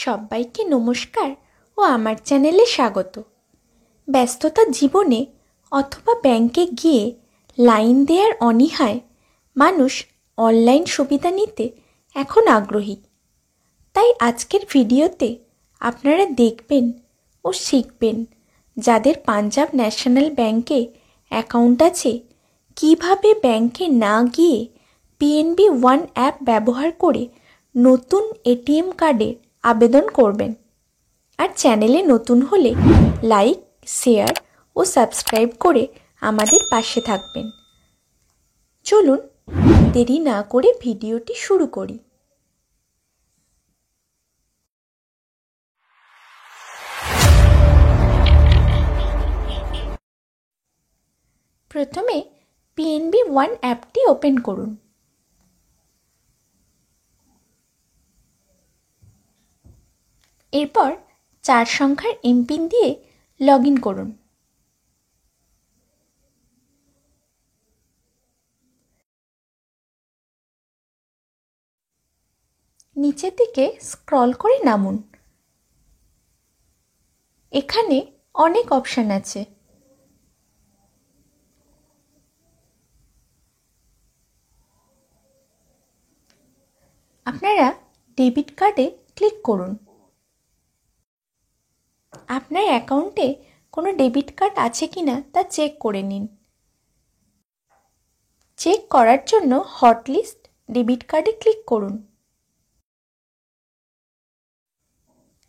সবাইকে নমস্কার ও আমার চ্যানেলে স্বাগত। ব্যস্ততা জীবনে অথবা ব্যাংকে গিয়ে লাইন দেওয়ার অনীহায় মানুষ অনলাইন সুবিধা নিতে এখন আগ্রহী। তাই আজকের ভিডিওতে আপনারা দেখবেন ও শিখবেন যাদের পাঞ্জাব ন্যাশনাল ব্যাংকে অ্যাকাউন্ট আছে কিভাবে ব্যাংকে না গিয়ে পিএনবি ওয়ান অ্যাপ ব্যবহার করে নতুন এটিএম কার্ডে আবেদন করবেন। আর চ্যানেলে নতুন হলে লাইক, শেয়ার ও সাবস্ক্রাইব করে আমাদের পাশে থাকবেন। চলুন দেরি না করে ভিডিওটি শুরু করি। প্রথমে পিএনবি ওয়ান অ্যাপটি ওপেন করুন। এরপর 4 সংখ্যার এমপিন দিয়ে লগ ইন করুন। নিচের দিকে স্ক্রল করে নামুন। এখানে অনেক অপশন আছে। আপনারা ডেবিট কার্ডে ক্লিক করুন। আপনার অ্যাকাউন্টে কোনো ডেবিট কার্ড আছে কিনা তা চেক করে নিন। চেক করার জন্য হটলিস্ট ডেবিট কার্ডে ক্লিক করুন।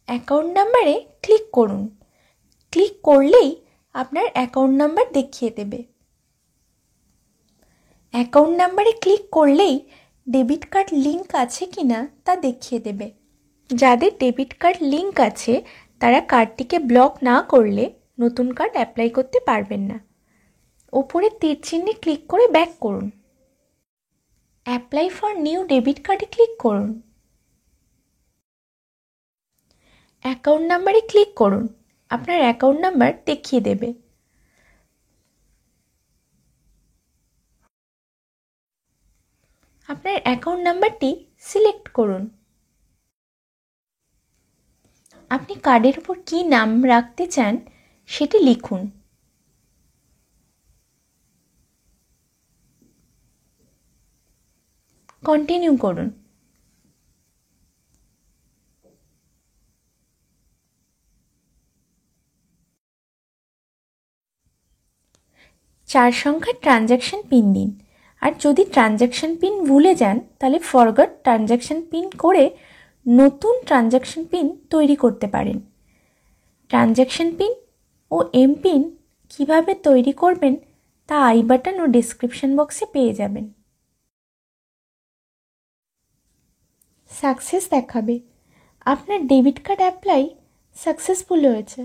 অ্যাকাউন্ট নাম্বারে ক্লিক করুন। ক্লিক করলেই আপনার অ্যাকাউন্ট নাম্বার দেখিয়ে দেবে। অ্যাকাউন্ট নাম্বারে ক্লিক করলেই ডেবিট কার্ড লিঙ্ক আছে কিনা তা দেখিয়ে দেবে। যাদের ডেবিট কার্ড লিঙ্ক আছে তারা কার্ডটিকে ব্লক না করলে নতুন কার্ড অ্যাপ্লাই করতে পারবেন না। ওপরে তীর চিহ্নে ক্লিক করে ব্যাক করুন। অ্যাপ্লাই ফর নিউ ডেবিট কার্ডে ক্লিক করুন। অ্যাকাউন্ট নাম্বারে ক্লিক করুন। আপনার অ্যাকাউন্ট নাম্বার দেখিয়ে দেবে। আপনার অ্যাকাউন্ট নাম্বারটি সিলেক্ট করুন। আপনি কার্ডের উপর কী নাম রাখতে চান সেটি লিখুন। কন্টিনিউ করুন। চার সংখ্যার ট্রানজ্যাকশন পিন দিন। আর যদি ট্রানজ্যাকশন পিন ভুলে যান তাহলে ফরগট ট্রানজ্যাকশন পিন করে নতুন ট্রানজ্যাকশন পিন তৈরি করতে পারেন। ট্রানজ্যাকশন পিন ও এমপিন কিভাবে তৈরি করবেন তা আই বাটন ও ডেসক্রিপশন বক্সে পেয়ে যাবেন। সাকসেস দেখাবে। আপনার ডেবিট কার্ড অ্যাপ্লাই সাকসেসফুল হয়েছে।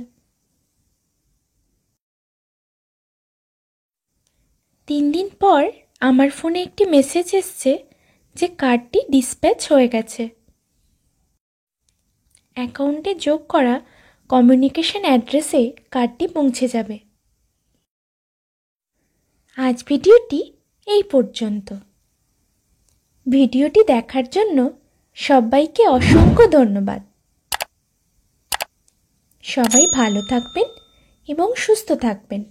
3 দিন পর আমার ফোনে একটি মেসেজ এসছে যে কার্ডটি ডিসপ্যাচ হয়ে গেছে। অ্যাকাউন্টে যোগ করা কমিউনিকেশন অ্যাড্রেসে কার্ডটি পৌঁছে যাবে। আজ ভিডিওটি এই পর্যন্ত। ভিডিওটি দেখার জন্য সবাইকে অসংখ্য ধন্যবাদ। সবাই ভালো থাকবেন এবং সুস্থ থাকবেন।